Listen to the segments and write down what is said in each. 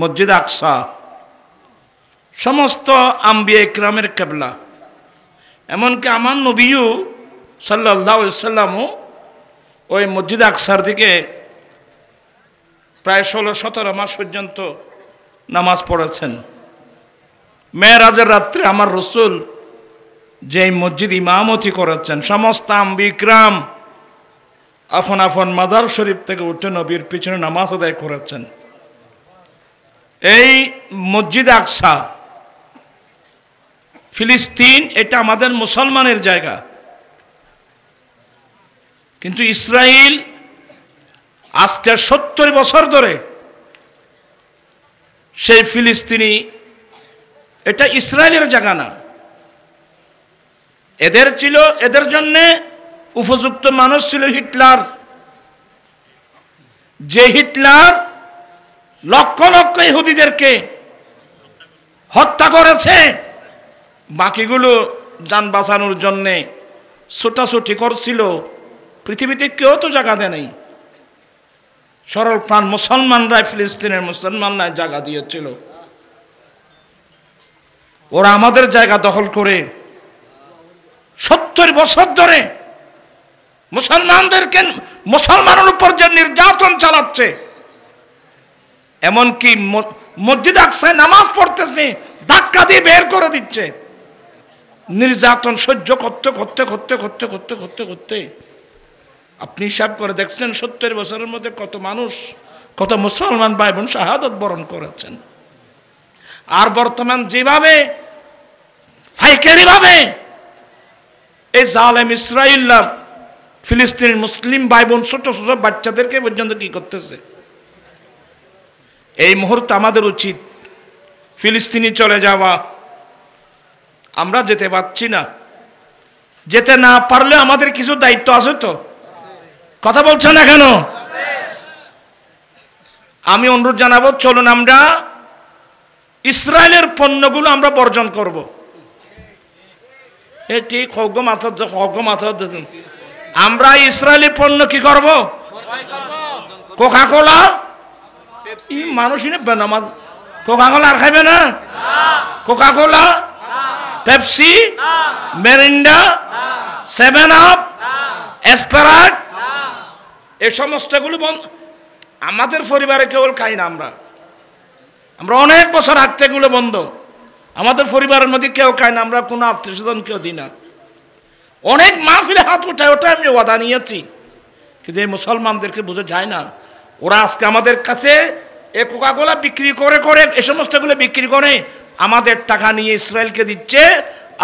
মসজিদ আকসা সমস্ত আম্বিয়া ইকরামের কিবলা। এমনকি আমার নবীও সাল্লাল্লাহু আলাইহি ওয়াসাল্লামও ওই মসজিদ আকসার দিকে প্রায় 16-17 মাস পর্যন্ত নামাজ পড়েছেন। মেরাজের রাত্রে আমার রসুল যে মসজিদ ইমামতি করেছেন, সমস্ত আম্বিয়া ইকরাম আপন আপন মাজার শরীফ থেকে উঠে নবীর পিছনে নামাজ আদায় করেছেন। এই মসজিদ আকসা ফিলিস্তিন, এটা আমাদের মুসলমানের জায়গা, কিন্তু ইসরায়েল আজকে 70 বছর ধরে সেই ফিলিস্তিনি, এটা ইসরায়েলের জায়গা না। এদের জন্য উপযুক্ত মানুষ ছিল হিটলার, যে হিটলার লক্ষ লক্ষ ইহুদিদেরকে হত্যা করেছে। বাকিগুলো যান বাঁচানোর জন্যে ছোটাছুটি করছিল। পৃথিবীতে কেউ তো জায়গা দেয় নাই, সরল প্রাণ মুসলমানরাই, ফিলিস্তিনের মুসলমানরাই জায়গা দিয়েছিল। ওরা আমাদের জায়গা দখল করে 70 বছর ধরে মুসলমানের উপর যে নির্যাতন চালাচ্ছে, এমনকি মসজিদ আকসায় নামাজ পড়তেছে ধাক্কা দিয়ে বের করে দিচ্ছে। নির্যাতন সহ্য করতে করতে করতে করতে করতে করতে করতে আপনি হিসাব করে দেখছেন 70 বছরের মধ্যে কত মানুষ, কত মুসলমান ভাই বোন শাহাদত বরণ করেছেন। আর বর্তমান যেভাবে ফাইকারি ভাবে এই জালেম ইসরায়েলরা ফিলিস্তিনের মুসলিম ভাই বোন ছোট ছোট বাচ্চাদেরকে পর্যন্ত কি করতেছে। এই মুহূর্তে আমাদের উচিত ফিলিস্তিনি চলে যাওয়া। আমরা যেতে পারছি না, যেতে না পারলে আমাদের কিছু দায়িত্ব আছে তো। কথা বলছেন না কেন? আমি অনুরোধ জানাবো, চলুন আমরা ইসরায়েলের পণ্যগুলো আমরা বর্জন করব। এটি আমরা ইসরায়েলি পণ্য কি করব? কোকা কোলা, মানুষই নেবে না, কোকা কোলা আর খাইবে না। Coca Cola, Pepsi, Mirinda, 7 up, Sprite, এই সমস্তগুলো আমাদের পরিবারে কেবল খাই না। আমরা অনেক বছর আগ থেকে এগুলো বন্ধ। আমাদের পরিবারের মধ্যে কেউ খায় না, আমরা কোনো আত্মীয় স্বজন কেউ দিই না। অনেক মাহফিলে হাত উঠায়, ওটাই আমি ওয়াদা নিয়েছি, কিন্তু এই মুসলমানদেরকে বোঝা যায় না। ওরা আজকে আমাদের কাছে এ কোকাকোলা বিক্রি করে করে, এ সমস্তগুলো বিক্রি করে আমাদের টাকা নিয়ে ইসরায়েলকে দিচ্ছে,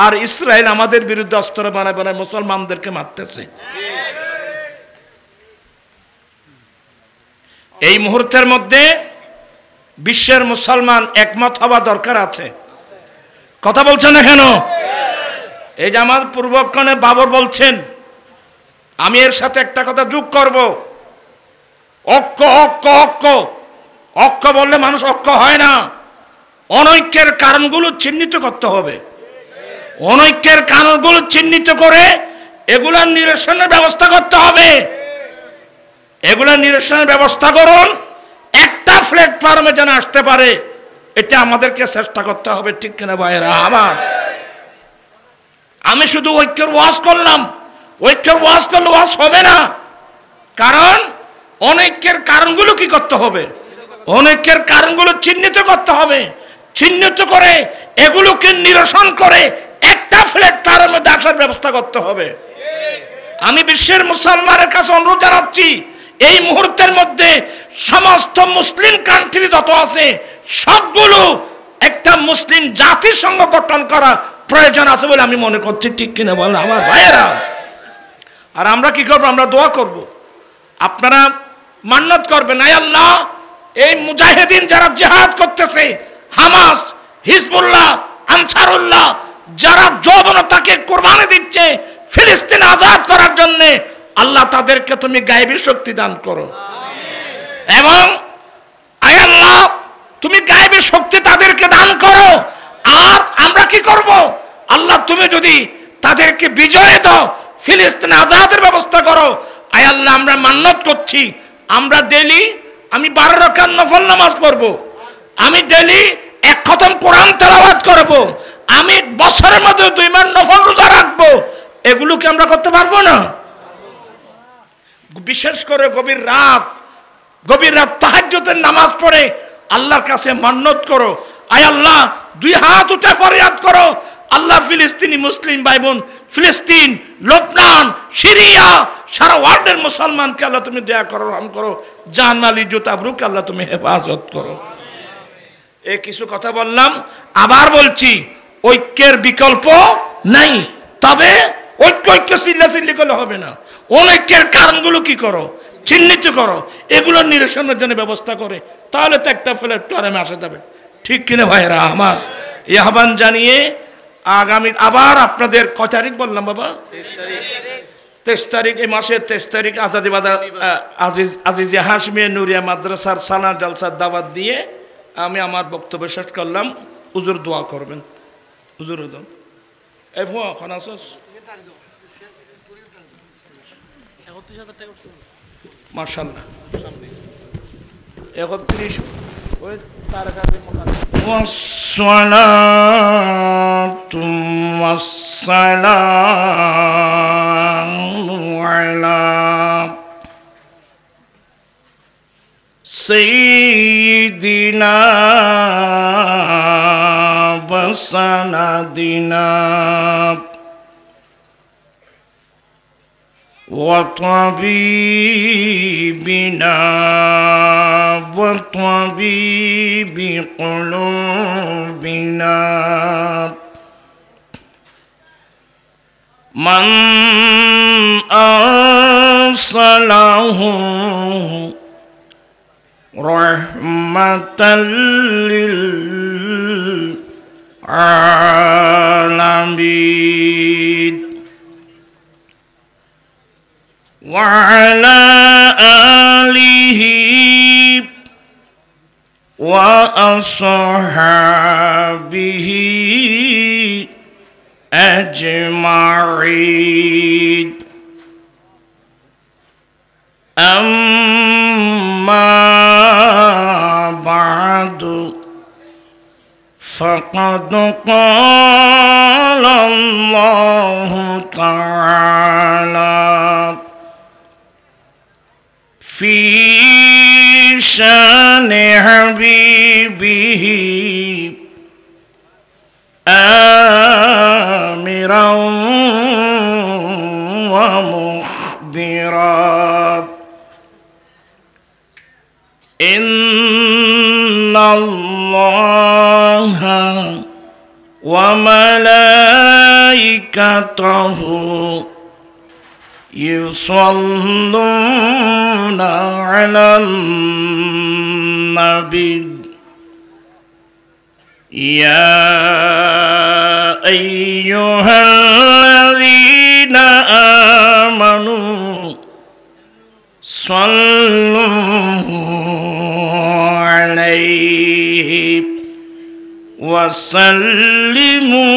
আর ইসরায়েল আমাদের বিরুদ্ধে অস্ত্র বানায় বানায় মুসলমানদেরকে মারতেছে। এই মুহূর্তের মধ্যে বিশ্বের মুসলমান একমত হওয়া দরকার আছে। কথা বলছেন না কেন? এই যে আমার পূর্বক্ষণে বাবর বলছেন, আমি এর সাথে একটা কথা যোগ করব, ঐক্য ঐক্য ঐক্য। ঐক্য বললে মানুষ ঐক্য হয় না। অনৈক্যের কারণগুলো চিহ্নিত করতে হবে। অনৈক্যের কারণগুলো চিহ্নিত করে এগুলার নিরসনের ব্যবস্থা করতে হবে। এগুলার নিরসনের ব্যবস্থা করুন, একটা প্ল্যাটফর্মে যেন আসতে পারে, এটা আমাদেরকে চেষ্টা করতে হবে। ঠিক কিনা ভাইয়েরা আমার? আমি শুধু ঐক্যের ওয়াজ করলাম, ঐক্যের ওয়াজ করলে ওয়াজ হবে না। কারণ অনৈক্যের কারণগুলো কি করতে হবে? অনৈক্যের কারণগুলো চিহ্নিত করতে হবে। চিহ্নিত করে এগুলোকে নিরসন করে একটা প্ল্যাটফর্মের মধ্যে আসার ব্যবস্থা করতে হবে। আমি বিশ্বের মুসলমানের কাছে অনুরোধ জানাচ্ছি, এই মুহূর্তের মধ্যে সমস্ত মুসলিম কান্ট্রি যত আছে সবগুলো একটা মুসলিম জাতির সঙ্গে গঠন করা প্রয়োজন আছে বলে আমি মনে করছি। ঠিক কিনা বল আমার ভাইয়েরা? আর আমরা কি করবো? আমরা দোয়া করব, আপনারা মান্নত করবেন, আয় আল্লাহ, এই মুজাহিদিন যারা জিহাদ করতেছে, হামাস, হিজবুল্লাহ, আনসারুল্লাহ, যারা যৌবনতাকে কোরবানি দিচ্ছে ফিলিস্তিন আজাদ করার জন্য, আল্লাহ তাদেরকে তুমি গায়েবী শক্তি দান করো। এবং আয় আল্লাহ, তুমি গায়েবী শক্তি তাদেরকে দান করো। আর আমরা কি করব? আল্লাহ তুমি যদি তাদেরকে বিজয় দাও, ফিলিস্তিন আজাদের ব্যবস্থা করো। আয় আল্লাহ, আমরা মান্নত করছি, আমরা ডেইলি আমি 12 রাকাত নফল নামাজ পড়ব, আমি ডেলি এক খতম কোরআন তেলাওয়াত করব, আমি বছরের মধ্যে 2 মাস নফল রোজা রাখবো, এগুলো কি আমরা করতে পারবো না? বিশেষ করে গভীর রাত তাহাজ্জুদের নামাজ পড়ে আল্লাহর কাছে মান্নত করো, আয় আল্লাহ 2 হাত উঠে ফরিয়াদ করো, আল্লাহ ফিলিস্তিনি মুসলিম ভাই বোন, ফিলিস্তিন, লবনান, সিরিয়া, সারা ওয়ার্ল্ডের মুসলমানকে আল্লাহ তুমি দয়া করো, রহম করো, জানমালি জুতাবরুকে আল্লাহ তুমি হেফাজত করো। এই কিছু কথা বললাম, আবার বলছি ঐক্যের বিকল্প নাই, তবে ঐক্য চিল্লাচিল্লি করলে হবে না। অনৈক্যের কারণগুলো কি করো, চিহ্নিত করো, এগুলো নিরসনের জন্য ব্যবস্থা করে, তাহলে তো একটা প্ল্যাটফর্মে আসা যাবে। ঠিক কিনা ভাইরা আমার? এই আহ্বান জানিয়ে আগামী আবার আপনাদের কয় তারিখ বললাম বাবা? 23 তারিখ, এই মাসের 23 তারিখ আজাদি বাজার আজিজে হাশমিয়া নুরিয়া মাদ্রাসার সানা জলসার দাওয়াত দিয়ে আমি আমার বক্তব্য শেষ করলাম। হুজুর দোয়া করবেন। হুজুর এই ভুয়া এখন আসস মাশাআল্লাহ 31 ওই তারকাদের ওয়াসসালাতু ওয়াসসালামু আলা সাইয়্যিদিনা ওয়া সানাদিনা وطبيبنا وطبيب قلوبنا من أرسله رحمة للعالمين وعلى آله وأصحابه أجمعين. أما بعد فقد قال الله تعالى في شان حبيبه آمرا ومخبرا إن الله وملائكته يصلون على النبي يا أيها الذين آمنوا صلوا عليه وسلموا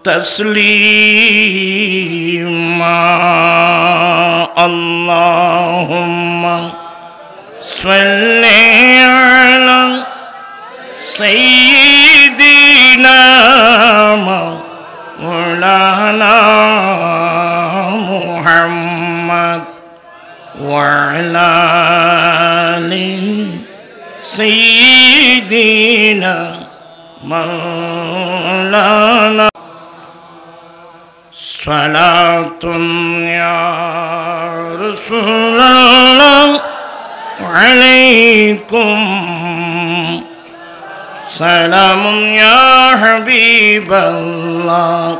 تسليما. اللهم صل على سيدنا مولانا محمد وعلى آل سيدنا مولانا صلاة يا رسول الله عليكم سلام يا حبيب الله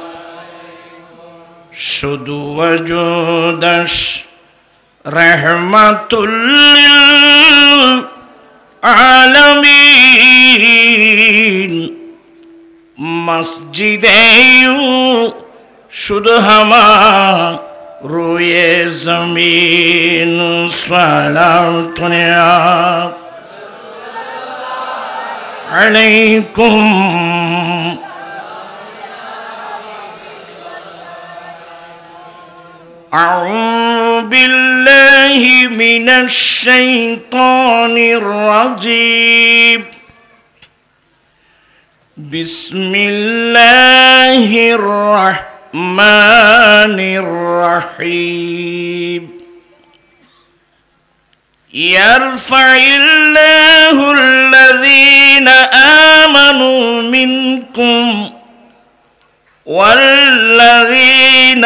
شد وجودش رحمة للعالمين مسجد শুধু হামার রুয়ে জমিন সালাতুনিয়া আলাইকুম আউযু বিল্লাহি من الشيطان الرجيم بسم الله الرحمن الرحيم يرفع الله الذين آمنوا منكم والذين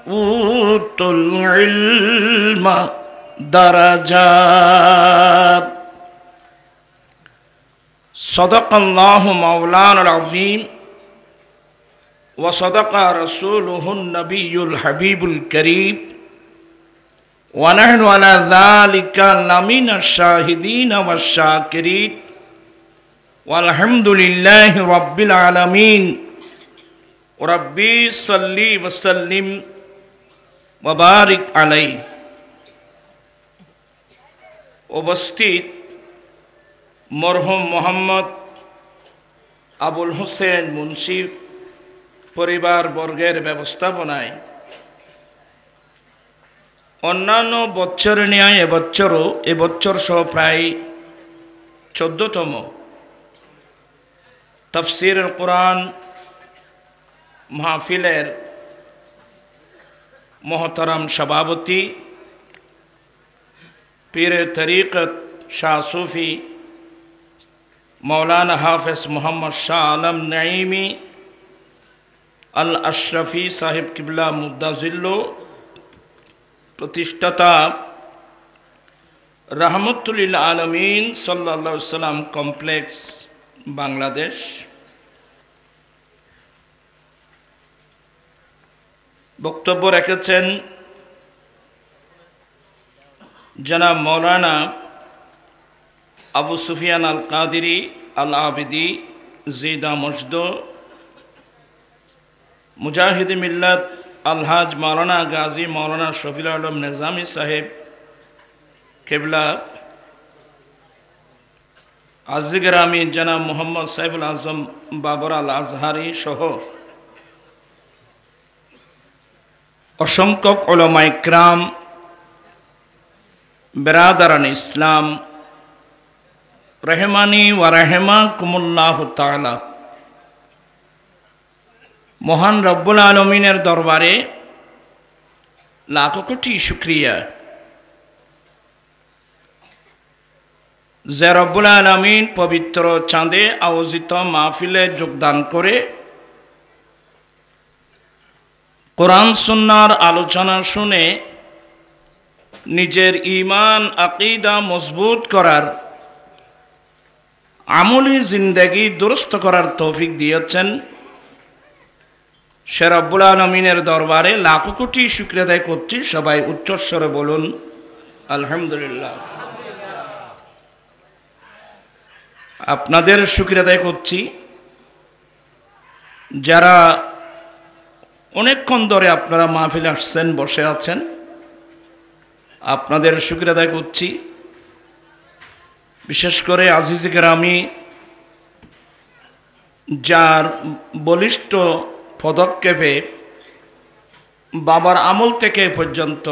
أوتوا العلم درجات صدق الله مولانا العظيم وصدق رسوله النبي الحبيب الكريم ونحن على ذلك لمن الشاهدين والشاكرين والحمد لله رب العالمين ربي صلي وسلم وبارك عليه উপস্থিত মরহুম মোহাম্মদ আবুল হোসেন মুন্সি পরিবার বর্গের ব্যবস্থাপনায় অন্যান্য বছর ন্যায় এবছর সহ প্রায় 14তম তাফসীরুল কুরআন মাহফিলের মোহতারাম সভাপতি পীরে তরিকত শাহ সুফি মৌলানা হাফেজ মোহাম্মদ শাহ আলম নাইমি আল আশরাফি সাহেব কিবলা মুদ্দাজিল্লো প্রতিষ্ঠাতা রহমতুল্লিল আলমিন সাল্লাল্লাহু আলাইহি সাল্লাম কমপ্লেক্স বাংলাদেশ, বক্তব্য রেখেছেন জনাব মৌলানা আবু সুফিয়ান আল কাদিরি আল আবিদি জিদা মসদ, মুজাহিদ মিল্লাত আলহাজ মৌলানা গাজী মৌলানা শফিউল আলম নিজামী সাহেব কেবলা, আজি গ্রামী জনাব মোহাম্মদ সাইফুল আজম বাবর আল আজহারি সহ অসংখ্য উলামা ইকরাম, বেরাদারান ইসলাম রহমানি ওয়া রাহমাকুমুল্লাহ তাআলা, মহান রব্বুল আলমিনের দরবারে লাখো কোটি শুকরিয়া যে রব্বুল আলমিন পবিত্র চাঁদে আয়োজিত মাহফিলে যোগদান করে কোরআন সুন্নাহর আলোচনা শুনে নিজের ঈমান আকীদা মজবুত করার, আমলি জিন্দেগি দুরুস্ত করার তৌফিক দিয়েছেন। সে রব্বুল আলমিনের দরবারে লাখো কোটি শুকরিয়া আদায় করছি। সবাই উচ্চস্বরে বলুন আলহামদুলিল্লাহ। আপনাদের শুকরিয়া আদায় করছি যারা অনেকক্ষণ ধরে আপনারা মাহফিলে আসছেন, বসে আছেন, আপনাদের শুকরিয়া আদায় করছি। বিশেষ করে আজিজ গ্রামী যার বলিষ্ঠ পদক্ষেপে বাবার আমল থেকে পর্যন্ত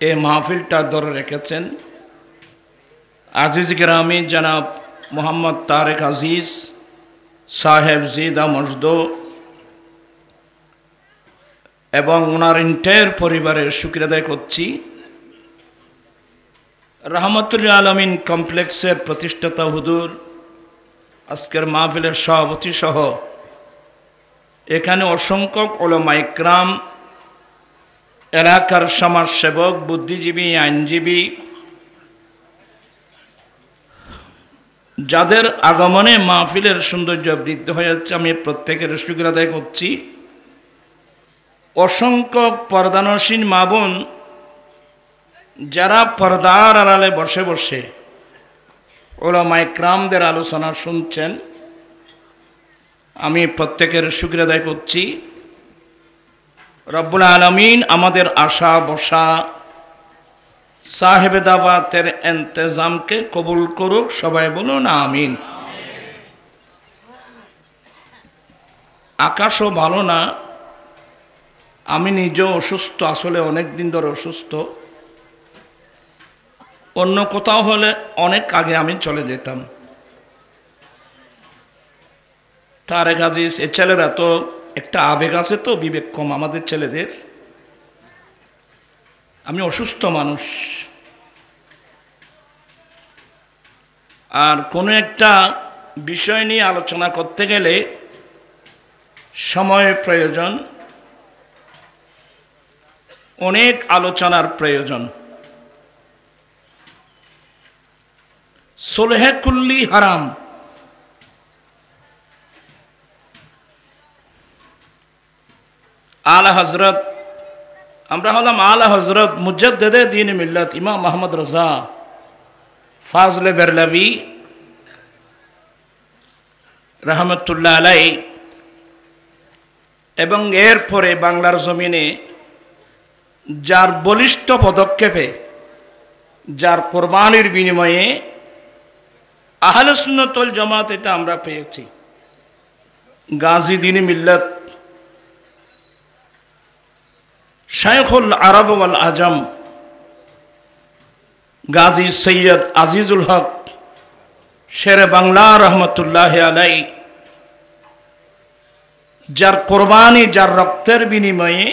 এই মাহফিলটা ধরে রেখেছেন, আজিজ গ্রামী জনাব মোহাম্মদ তারেক আজিজ সাহেব জিদা মসদ এবং ওনার ইন্টায়ার পরিবারের শুকরিয়া আদায় করছি। রহমতুল্লিল আলমিন কমপ্লেক্সের প্রতিষ্ঠাতা হুজুর, আজকের মাহফিলের সভাপতি সহ এখানে অসংখ্য উলামা ইকরাম, এলাকার সমাজসেবক, বুদ্ধিজীবী, আইনজীবী, যাদের আগমনে মাহফিলের সৌন্দর্য বৃদ্ধি হয়েছে, আমি প্রত্যেকের শুকরিয়া আদায় করছি। অসংখ্য পর্দানসীন মা বোন যারা পর্দার আড়ালে বসে বসে উলামা ইকরামদের আলোচনা শুনছেন, আমি প্রত্যেকের শুকরিয়া আদায় করছি। রব্বুল আলামিন আমাদের আশা বসা সাহেবে দাওয়াতের ইন্তজামকে কবুল করুক। সবাই বলুন আমিন। আকাশও ভালো না, আমি নিজেও অসুস্থ, আসলে অনেক দিন ধরে অসুস্থ। অন্য কোথাও হলে অনেক আগে আমি চলে যেতাম। তারেক আজিজ, এ ছেলেরা তো একটা আবেগ আছে, তো বিবেক কম আমাদের ছেলেদের। আমি অসুস্থ মানুষ, আর কোনো একটা বিষয় নিয়ে আলোচনা করতে গেলে সময়ের প্রয়োজন, অনেক আলোচনার প্রয়োজন। সুলহে কুল্লি হারাম। আলা হজরত, আমরা হলাম আলা হজরত মুজাদ্দিদে দ্বীন মিল্লাত ইমাম আহমদ রাজা ফাজলে বেরলভী রহমতুল্লাহ আলাইহি, এবং এরপরে বাংলার জমিনে যার বলিষ্ঠ পদক্ষেপে, যার কোরবানির বিনিময়ে আহলে সুন্নাত ওয়াল জামাত এটা আমরা পেয়েছি। গাজী দ্বীন মিল্লাত শাইখুল আরব ওয়াল আজম গাজী সৈয়দ আজিজুল হক শেরে বাংলা রহমতুল্লাহ আলাইহি, যার কোরবানি, যার রক্তের বিনিময়ে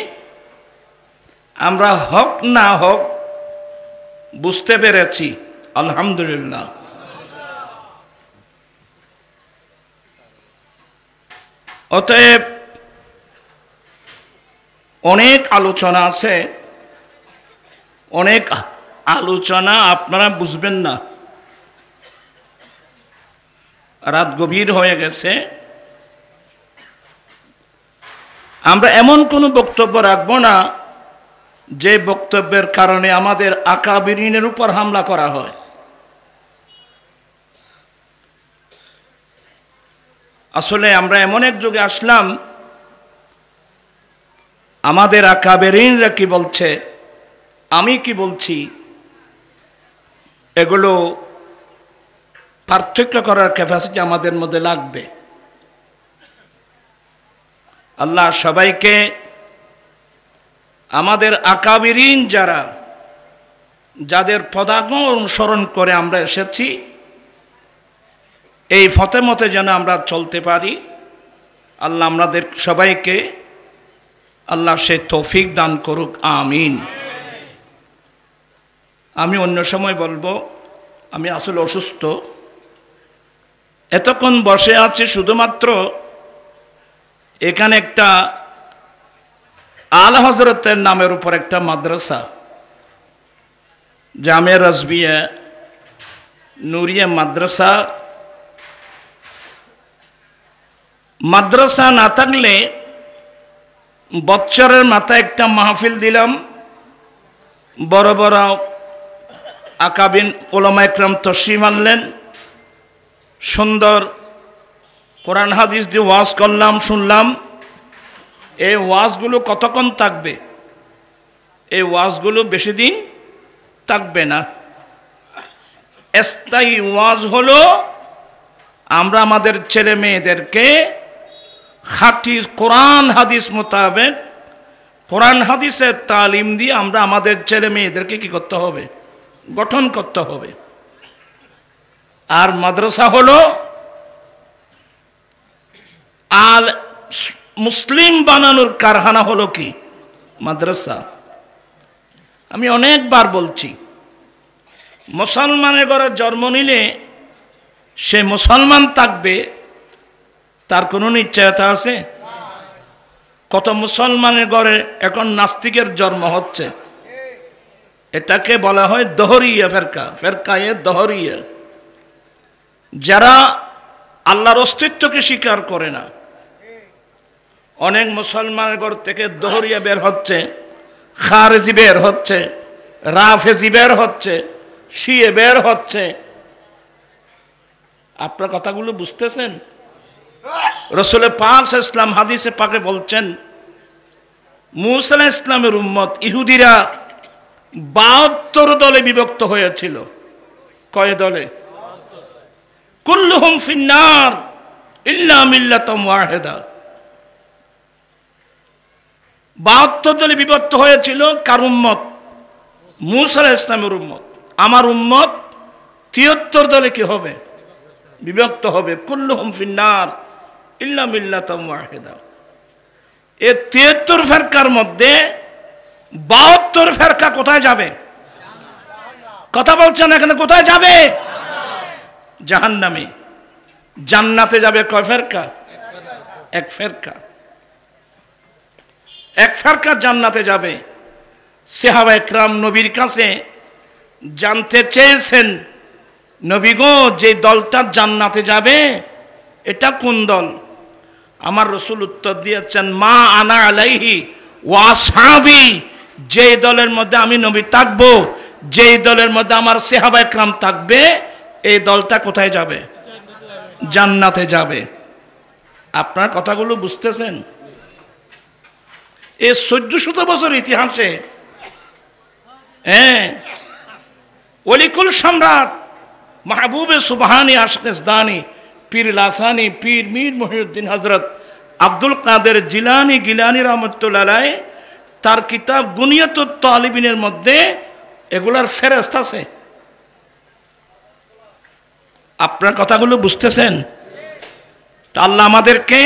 আমরা হক না হক বুঝতে পেরেছি, আলহামদুলিল্লাহ। অতএব অনেক আলোচনা আছে, অনেক আলোচনা আপনারা বুঝবেন না, রাত গভীর হয়ে গেছে। আমরা এমন কোনো বক্তব্য রাখবো না যে বক্তব্যের কারণে আমাদের আকাবিরিনের উপর হামলা করা হয়। আসলে আমরা এমন এক যুগে আসলাম, আমাদের আকাবিরিনরা কি বলছে, আমি কি বলছি, এগুলো পার্থক্য করার ক্যাপাসিটি আমাদের মধ্যে লাগবে। আল্লাহ সবাইকে, আমাদের আকাবিরিন যারা, যাদের পদাঙ্ক অনুসরণ করে আমরা এসেছি, এই ফতে মতে যেন আমরা চলতে পারি। আল্লাহ আমাদের সবাইকে, আল্লাহ সে তৌফিক দান করুক, আমিন। আমি অন্য সময় বলবো, আমি আসলে অসুস্থ, এতক্ষণ বসে আছি শুধুমাত্র এখানে একটা আলা হজরতের নামের উপর একটা মাদ্রাসা, জামিয়া রাজবিয়া নুরিয়া মাদ্রাসা। মাদ্রাসা না থাকলে বৎসরের মাথায় একটা মাহফিল দিলাম, বড় বড় আকাবিন উলামা ইকরাম তশরিফ আনলেন, সুন্দর কোরআন হাদিস দিয়ে ওয়াজ করলাম, শুনলাম। এই ওয়াজগুলো কতক্ষণ থাকবে? এই ওয়াজগুলো বেশি দিন থাকবে না। স্থায়ী ওয়াজ হলো আমরা আমাদের ছেলে মেয়েদেরকে খাঁটি কোরআন হাদিস মোতাবেক, কোরআন হাদিসের তালিম দিয়ে আমরা আমাদের ছেলে মেয়েদেরকে কি করতে হবে? গঠন করতে হবে। আর মাদ্রাসা হলো আল মুসলিম বানানোর কারখানা, হলো কি মাদ্রাসা। আমি অনেকবার বলছি, মুসলমানের ঘরে জন্ম নিলে সে মুসলমান থাকবে, তার কোনো নিশ্চয়তা আছে? কত মুসলমানের ঘরে এখন নাস্তিকের জন্ম হচ্ছে। এটাকে বলা হয় দহরিয়া ফেরকা, ফেরকায়ে দহরিয়া, যারা আল্লাহর অস্তিত্বকে স্বীকার করে না। অনেক মুসলমানের ঘর থেকে দহরিয়া বের হচ্ছে, খারেজি বের হচ্ছে, রাফেজি বের হচ্ছে, শিয়ে বের হচ্ছে। আপনার কথাগুলো বুঝতেছেন? রাসূল পাক সাল্লাল্লাহু আলাইহি ওয়াসাল্লাম হাদিসে পাকে বলছেন, মূসা আলাইহিস সালামের উম্মত ইহুদিরা 72 দলে বিভক্ত হয়েছিল। কয় দলে? কুল্লুহুম ফিন্নার ইল্লা মিল্লাতাম ওয়াহিদা। 72 দলে বিভক্ত হয়েছিল কার উম্মত? মূসা আলাইহিস সালামের উম্মত। আমার উম্মত 73 দলে কি হবে? বিভক্ত হবে। কুল্লুহুম ফিন্নার ইল্লা মিল্লাতাম ওয়াহিদা। এই 73 ফেরকার মধ্যে 72 ফেরকা কোথায় যাবে? কথা বলছেন এখানে, কোথায় যাবে? জাহান্নামে। জান্নাতে যাবে কয় ফেরকা? এক ফেরকা। এক ফেরকা জান্নাতে যাবে। সাহাবায়ে কেরাম নবীর কাছে জানতে চেয়েছেন, নবী গো, যে দলটা জান্নাতে যাবে এটা কোন দল? আমার রাসূল উত্তর দিয়েছেন, মা আনা আলাইহি ওয়া আসহাবি, যে দলের মধ্যে আমি নবী থাকবো, যে দলের মধ্যে আমার সাহাবায়ে কেরাম থাকবে, এই দলটা কোথায় যাবে? জান্নাতে যাবে। আপনার কথাগুলো বুঝতেছেন? এই 1400 বছর ইতিহাসে ওলিকুল সম্রাট মাহবুবে সুবহানি আশকেসদানি পীর লাসানি পীর মীর মহিউদ্দিন হযরত আব্দুল কাদের জিলানি গিলানি রহমতুল্লাহ আলাইহি তার কিতাব গুনিয়াতুত তালিবিনের মধ্যে এগুলার ফেরেস্ত আছে। আপনার কথাগুলো বুঝতেছেন? তা আল্লাহ আমাদেরকে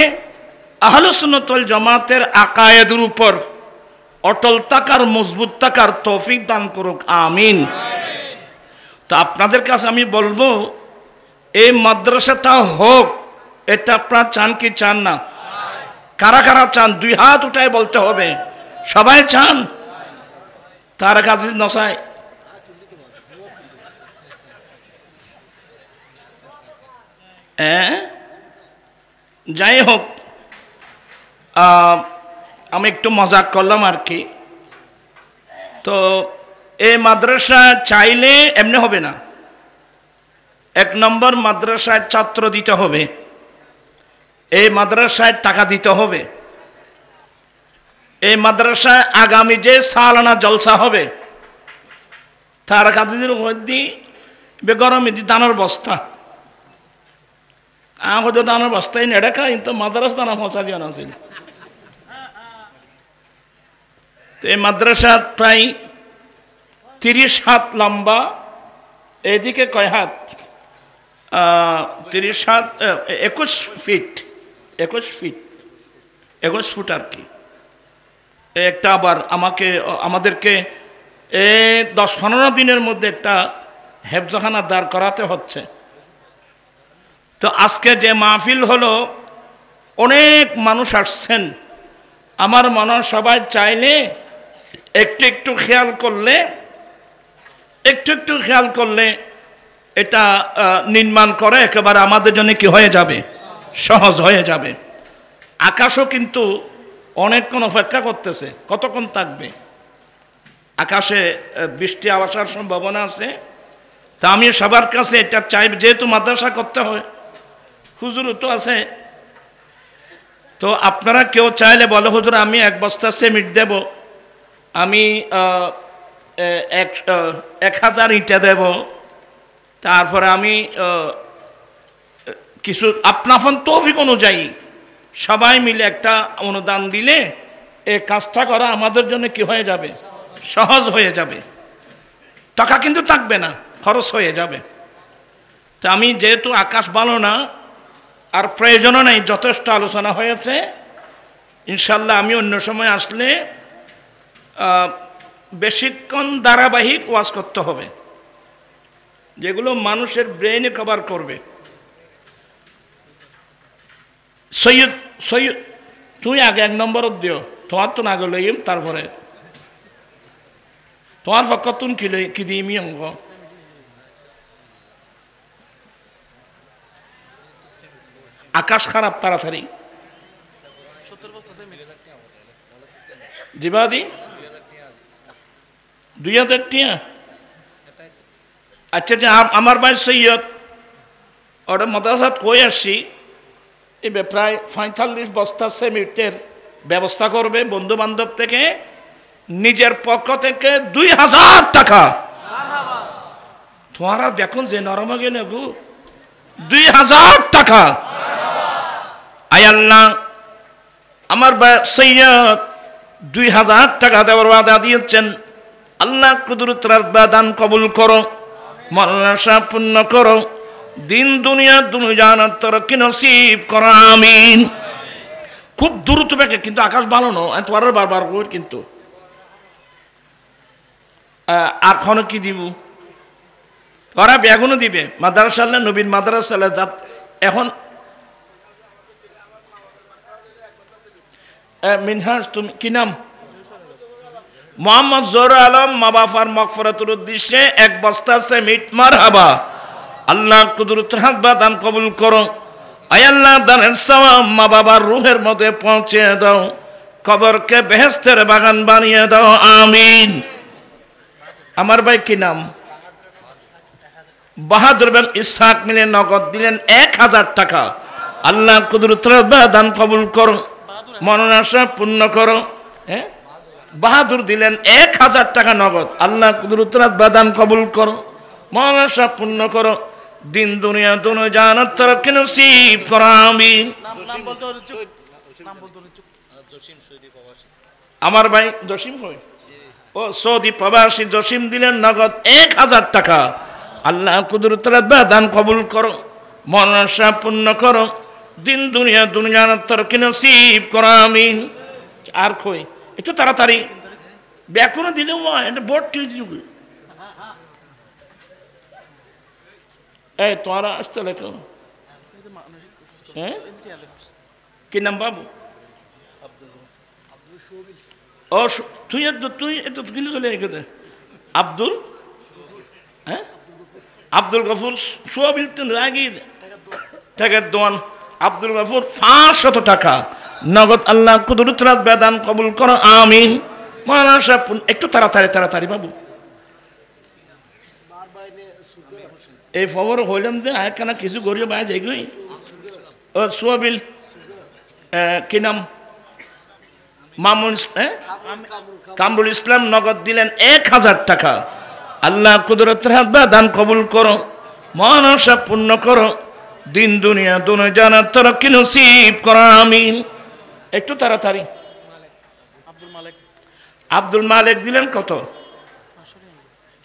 আহলে সুন্নাত ওয়াল জামাতের আকায়েদের উপর অটল থাকার, মজবুত থাকার তৌফিক দান করুক, আমিন। তা আপনাদের কাছে আমি বলবো, এই মাদ্রাসাটা হোক, এটা আপনারা চান কি চান না? কারা কারা চান? 2 হাত উঠায় বলতে হবে। সবাই চান? তার কাছে নসায় যাই হোক, আমি একটু মজাক করলাম আর কি। তো এই মাদ্রাসা চাইলে এমনি হবে না। 1 নম্বর, মাদ্রাসায় ছাত্র দিতে হবে, এই মাদ্রাসায় টাকা দিতে হবে, এই মাদ্রাসায় আগামী যে সালানা জলসা হবে তার কাছে গরমে দানোর বস্তা আমাকে দানোর বস্তায় নেড়ে খাই, তো মাদ্রাসা দানা মশা দিয়ে আনাছিল। তো এই মাদ্রাসা প্রায় 30 হাত লম্বা, এদিকে কয় হাত? 30 হাত 21 ফিট, 21 ফুট আর কি। একটা আবার আমাদেরকে 10-15 দিনের মধ্যে একটা হেফজখানা দাঁড় করাতে হচ্ছে। তো আজকে যে মাহফিল হলো, অনেক মানুষ আসছেন। আমার মনে হয় সবাই চাইলে একটু একটু খেয়াল করলে এটা নির্মাণ করে একেবারে আমাদের জন্য কি হয়ে যাবে? সহজ হয়ে যাবে। আকাশও কিন্তু অনেকক্ষণ অপেক্ষা করতেছে, কতক্ষণ থাকবে? আকাশে বৃষ্টি আসার সম্ভাবনা আছে। তা আমি সবার কাছে এটা চাই, যেহেতু মাদ্রাসা করতে হয়, হুজুরও তো আছে, তো আপনারা কেউ চাইলে বলে, হুজুর আমি 1 বস্তা সিমেন্ট দেব, আমি 1000 ইটা দেব, তারপরে আমি কিছু আপনার তৌফিক অনুযায়ী সবাই মিলে একটা অনুদান দিলে এই কাজটা করা আমাদের জন্য কি হয়ে যাবে? সহজ হয়ে যাবে। টাকা কিন্তু থাকবে না, খরচ হয়ে যাবে। তা আমি যেহেতু আকাশ ভালো না আর প্রয়োজনও নেই, যথেষ্ট আলোচনা হয়েছে, ইনশাল্লাহ আমি অন্য সময় আসলে বেশিক্ষণ ধারাবাহিক ওয়াজ করতে হবে, যেগুলো মানুষের ব্রেইনে কভার করবে। সৈয়দ তুই আগে 1 নম্বর দিও, তোমার তো না গেল, তারপরে তোমার পক্ষ তুন কি দিইমি অঙ্ক। আকাশ খারাপ, তাড়াতাড়ি দিবা দি 2000 টিয়া। আচ্ছা, যে আমার ভাই সৈয়দ ওটা মাদ্রাসাত কই আসছি, এই প্রায় 45 বস্তা সিমেন্টের ব্যবস্থা করবে বন্ধু বান্ধব থেকে, নিজের পক্ষ থেকে 2000 টাকা। তোমারা দেখুন যে নরম গেলে গু 2000 টাকা। আয় আল্লাহ, আমার সৈয়দ 2000 টাকা দেওয়ার ওয়াদা দিয়েছেন। আল্লাহ কুদরতের দান কবুল করো। মরণের আশা পূর্ণ করো, দিন দুনিয়া দুনু জানাত তরক্কি নসিব করো, আমিন। খুব দ্রুত বেগে, কিন্তু আকাশ ভালো নো, তোমার বারবার কই কিন্তু আর খন কি দিব, ওরা বেগুনও দিবে মাদ্রাসা নবীন মাদ্রাসা যাত। এখন মিনহাজ, তুমি কি নাম? মোহাম্মদ জোহর আলম, মা বাবার মাগফিরাতের উদ্দেশ্যে 1 বস্তা সিমেন্ট। মারহাবা। আল্লাহ কুদরতের হাত দান কবুল করো। আয় আল্লাহ, দানের সওয়াব মা বাবার রূহের মধ্যে পৌঁছে দাও, কবরকে বেহেশতের বাগান বানিয়ে দাও, আমিন। আমার ভাই কি নাম? বাহাদুর বিন ইসহাক মিলে নগদ দিলেন 1000 টাকা। আল্লাহ কুদরতের দান কবুল করো, মনের আশা পূর্ণ করো। হ্যাঁ, বাহাদুর দিলেন 1000 টাকা নগদ। আল্লাহ কুদরতের দান কবুল করো, মনের আশা পূর্ণ করো, দিন দুনিয়া দুনো জানাত তরক্কি নসিব করো, আমিন। আমার ভাই জসিম হয়, ও সৌদি প্রবাসী জসিম দিলেন নগদ 1000 টাকা। আল্লাহ কুদরতের দান কবুল করো, মনের আশা পূর্ণ করো, দিন দুনিয়া দুনো জানাত তরক্কি নসিব করো, আমিন। আর কই একটু তাড়াতাড়ি ব্যাকুনো দিলেও এটা বোর্ড টিউব। এই তোমারা আসতে লেখো। হ্যাঁ, কি নাম বাবু? ও তুই তুই এত কিন্তু চলে গেছে আব্দুল। হ্যাঁ, আব্দুল গফুর সোয়াবিল আগে থেকে দোয়ান। আব্দুল গফুর 500 টাকা নগদ। আল্লাহ কুদরতের বেদান কবুল করো, আমিন। মাওলানা সাহেব একটু তাড়াতাড়ি তাড়াতাড়ি বাবু। এই খবর হইলাম যে আয়খানা কিছু গরিব বাই যাই গই। ও সোয়াবিল কি নাম? মামুন, কামরুল ইসলাম নগদ দিলেন 1000 টাকা। আল্লাহ কুদরতের দান কবুল করো, মন আশা পূর্ণ করো, দিন দুনিয়া দুনো জানাত তরক্কি নসিব করো, আমিন। একটু তাড়াতাড়ি। আব্দুল মালিক দিলেন কত?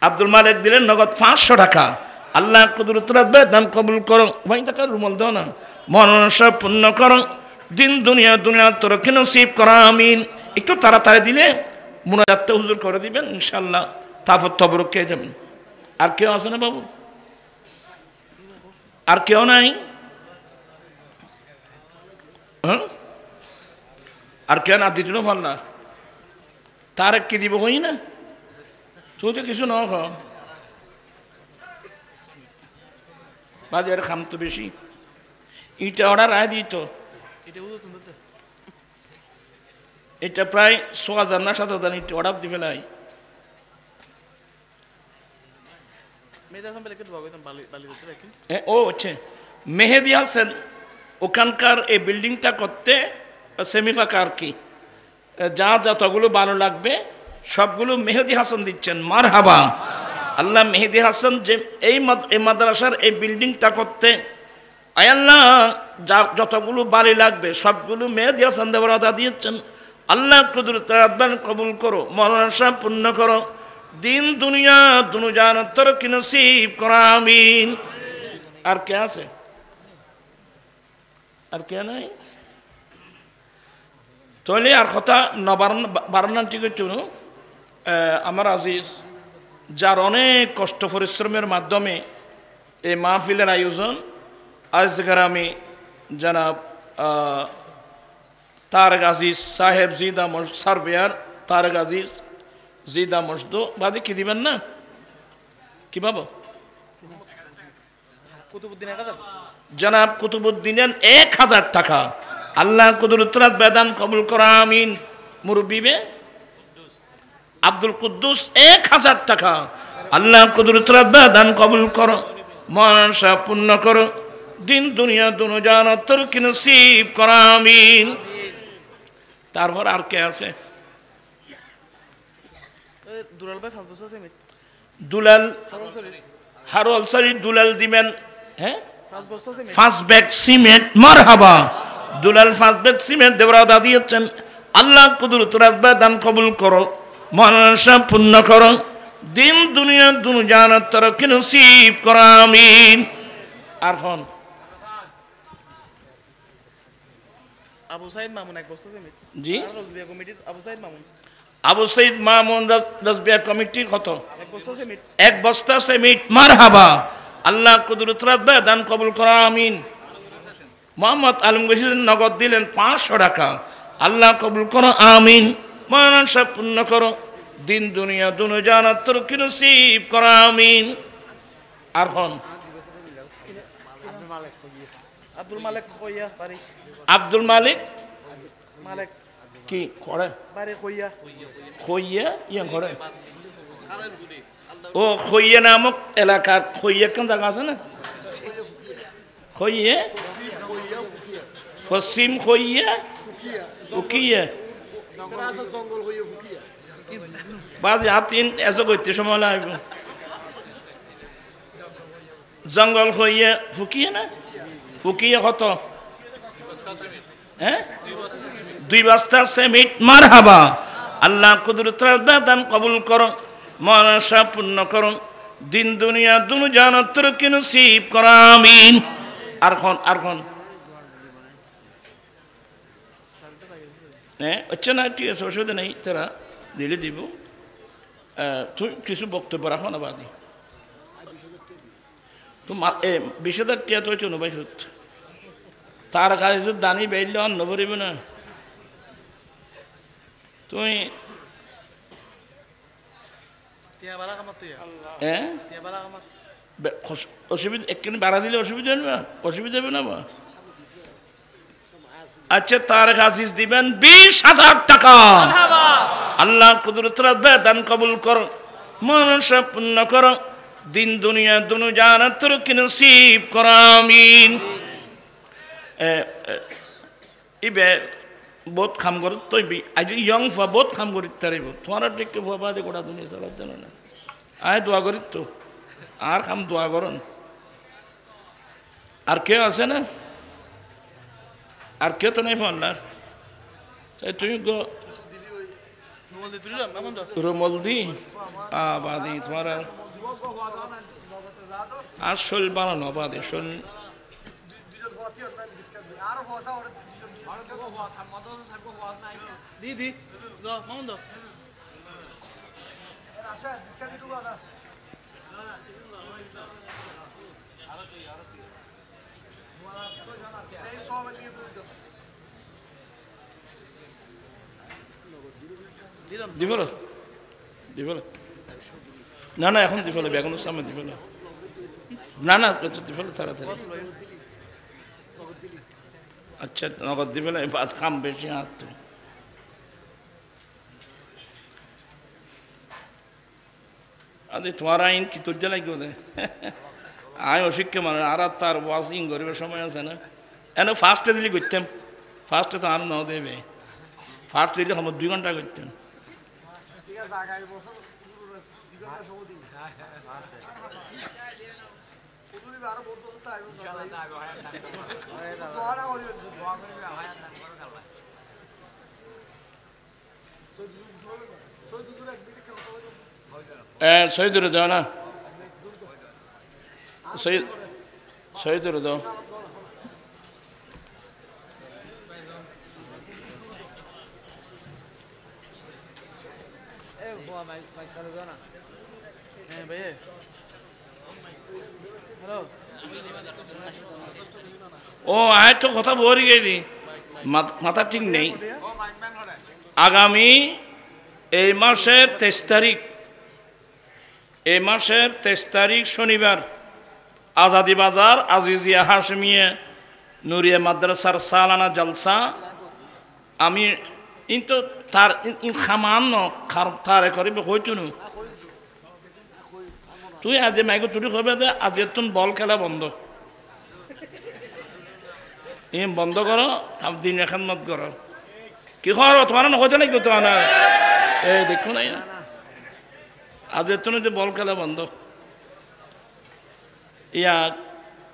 আব্দুল মালিক দিলেন নগদ 500 টাকা। আল্লাহ কুদরতের দান কবুল করো, ভাই টাকা রুমাল দাও না, মন আশা পূর্ণ করো, দিন দুনিয়া দুনিয়া তরক্কি নসিব করো, আমিন। একটু তাড়াতাড়ি দিলে মুনাজাত হুজুর করে দিবেন ইনশাআল্লাহ, তারপর তবরক খেয়ে যাবেন। আর কেউ আছে না বাবু? আর কেউ নাই? হ্যাঁ, আর কেউ না দিত ভাল না, তার কি দিব হই না, তুই তো কিছু ন বাজার খাম তো বেশি। ইটা অর্ডার রায় দিত, এটা প্রায় 6000 না 7000 ইটা অর্ডার দি ফেলাই। ও আচ্ছা, মেহেদি হাসান ওখানকার এই বিল্ডিংটা করতে সেমিফাকা আর কি, যা যতগুলো ভালো লাগবে সবগুলো মেহেদি হাসান দিচ্ছেন। মারহাবা। আল্লাহ মেহেদি হাসান যে এই মাদ্রাসার এই বিল্ডিংটা করতে, আয় আল্লাহ যা যতগুলো বাড়ি লাগবে সবগুলো মেহেদি হাসান দেওয়ার দিয়েছেন। আল্লাহ কুদরতের কবুল করো, মনের আশা পূর্ণ করো, দিন দুনিয়া দুনো জানাত তরক্কি নসিব করো, আমিন। আর কে আছে? আর কে নাই? তাহলে আর কথা বারান্নান ঠিক হচ্ছে। আমার আজিজ, যার অনেক কষ্ট পরিশ্রমের মাধ্যমে এই মাহফিলের আয়োজন, আজকের আমি জনাব তারেক আজিজ সাহেব জিদা সার্ভেয়ার তারেক আজিজ জিদা মসদো বাদে কি দিবেন না কি বাবু? জনাব কুতুবুদ্দিনের 1000 টাকা। আল্লাহ কুদরতের বেদান কবুল করো, আমিন। মুরব্বী আব্দুল কুদ্দুস 1000 টাকা। আল্লাহ কুদরতের বেদান কবুল করো, মন আশা পূর্ণ করো, দিন দুনিয়া দুনো জানাত তরক্কি নসিব করো, আমিন। তারপর আর কে আছে? দুলাল হারুল সরি দুলাল দিবেন। হ্যাঁ, 5 ব্যাগ সিমেন্ট। মারহাবা। দুলাল 5 ব্যাগ সিমেন্ট দেওয়া দিয়েছেন। আল্লাহ কুদরতের দান কবুল করো, মন আশা পূর্ণ করো, দিন দুনিয়া দুনু জানাত তরক্কি নসিব কর আমিন। আর হন আবু সাইদ মামুন এক বস্তা সিমেন্ট জি রজবিয়া কমিটির আবু সাইদ মামুন আবু সঈদ মামুন রজবিয়া কমিটির কত এক বস্তা সিমেন্ট এক বস্তা সিমেন্ট মারহাবা আল্লাহ কুদরত রাখবে দান কবুল কর আমিন। মোহাম্মদ আলম গেছিলেন নগদ দিলেন 500 টাকা আল্লাহ কবুল করো আমিন। মানসা পূর্ণ করো দিন দুনিয়া দুনু জানাত তরক্কি নসিব করো আমিন। আর হন আব্দুল মালিক কইয়া বাড়ি আব্দুল মালিক মালিক কি করে বাড়ি কইয়া খইয়া ইয়া করে ও খইয়া নামক এলাকার খইয়া কোন জায়গা আছে না খইয়া পশ্চিম খইয়া উকিয়া বাজি হাতিন এসো করতে সময় লাগবে জঙ্গল হইয়া ফুকিয়ে না ফুকিয়ে কত হ্যাঁ 2 বস্তা সিমেন্ট মারহাবা আল্লাহ কুদরত দান কবুল করো মানসা পূর্ণ করো দিন দুনিয়া দুনু জানাত তরক্কি নসিব কর আমিন। আর খন হ্যাঁ আচ্ছা না ঠিক আছে অসুবিধা নেই তারা দিলে দিব তুই কিছু বক্তব্য রাখো না বাদি তো 20,000 টাকা তো চলো ভাই সত্য তার কাছে দানি বেরলে অন্ন ভরিব না তুমি হ্যাঁ অসুবিধা একখানে বাড়া দিলে অসুবিধা হবে না অসুবিধা হবে না বা আচ্ছা তার কাছে দিবেন 20,000 টাকা আল্লাহ কুদরত রাখবে দান কবুল করো মানসা পূর্ণ করো দিন দুনিয়া দুনু জানাত তরক্কি নসিব কর আমিন। ইবে বহুত খাম করত তৈ আজ ইয়ং ফুয়া বহুত খাম করিত তারিব তোমার টেকে ফুয়া বাদে গোটা দুনিয়া চালাত জানো না আয় দোয়া করিত তো আর খাম দোয়া করন। আর কেউ আছে না আর কেউ তো নেই ফোনলার তুমি রুমল দি বাদি তোমার আর শোল বানানো বাদে শোল দিদি মামুন দাও দিব না না এখন দিব বেগুনের সামনে দিব না না দিব তাড়াতাড়ি আচ্ছা নগদ দিব খাম বেশি হাত তো আরে তোমার আইন কি তোর লাগবে না আয় অশিক্ষা মানে আর তার ওয়াশিং গরিবের সময় আছে না এনে ফার্স্টে দিলে করতাম ফার্স্টে তো আর ন দেবে ফার্স্ট দিলে আমার 2 ঘন্টা করতাম শহীদুর দাও না শহীদুর দাও ও আয় তো কথা বলি গেলি মাথা ঠিক নেই আগামী এই মাসের 23 তারিখ শনিবার আজাদি বাজার আজিজিয়া হাশমিয়া নুরিয়া মাদ্রাসার সালানা জলসা আমি কিন্তু তার খামান তারে করিবে হইতুনু তুই আজ মাইকে চুরি করবে দে আজ তুমি বল খেলা বন্ধ বন্ধ করো দিন এখন মত করো কি করো তোমার না হইতে নাকি তোমার না এই দেখো না আজ তুমি যে বল খেলা বন্ধ ইয়া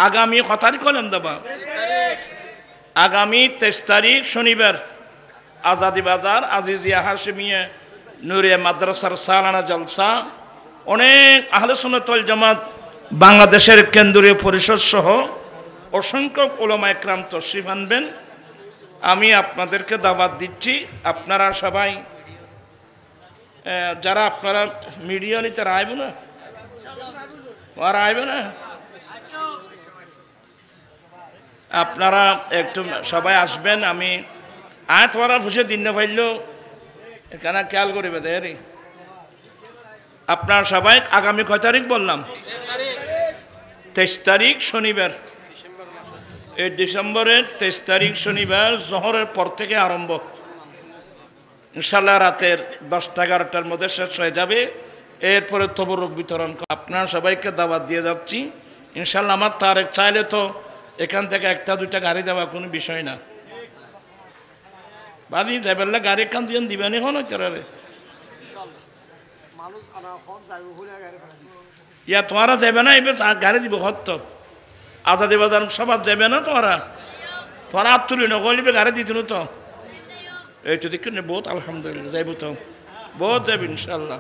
আগামী কথাই কলেন দেবা আগামী 23 তারিখ শনিবার আজাদি বাজার আজিজিয়া হাশমিয়া নুরিয়া মাদ্রাসার সালানা জলসা অনেক আহলে সুন্নাত ওয়াল জামাত বাংলাদেশের কেন্দ্রীয় পরিষদ সহ অসংখ্য উলামা একরাম তশরিফ আনবেন। আমি আপনাদেরকে দাওয়াত দিচ্ছি, আপনারা সবাই যারা আপনারা মিডিয়া নিতে আইব না, আর আইবে না, আপনারা একটু সবাই আসবেন। আমি তোমারা ফুসে দিন না পাইলেও এখানে খেয়াল করিবে দেরি। আপনারা সবাই আগামী কয় তারিখ বললাম? 23 তারিখ শনিবার, এই ডিসেম্বরের 23 তারিখ শনিবার জোহরের পর থেকে আরম্ভ, ইনশাল্লাহ রাতের 10-11টার মধ্যে শেষ হয়ে যাবে। এরপরে তবরুক বিতরণ আপনারা সবাইকে দাওয়াত দিয়ে যাচ্ছি ইনশাল্লাহ। আমার তারেক চাইলে তো এখান থেকে 1-2টা গাড়ি দেওয়া কোনো বিষয় না, বাদি যাইবেলা গাড়ি কান দিয়ে দিবেন এখন রে ইয়া তোমারা যাবে না, এবার গাড়ি দিব হত আজাদি বাজার সবার যাবে না, তোমরা হাত তুলি নকলিবে গাড়ি দিত তো। এইটা দেখুন বহুত আলহামদুলিল্লাহ যাইব তো বহুত যাবে ইনশাল্লাহ।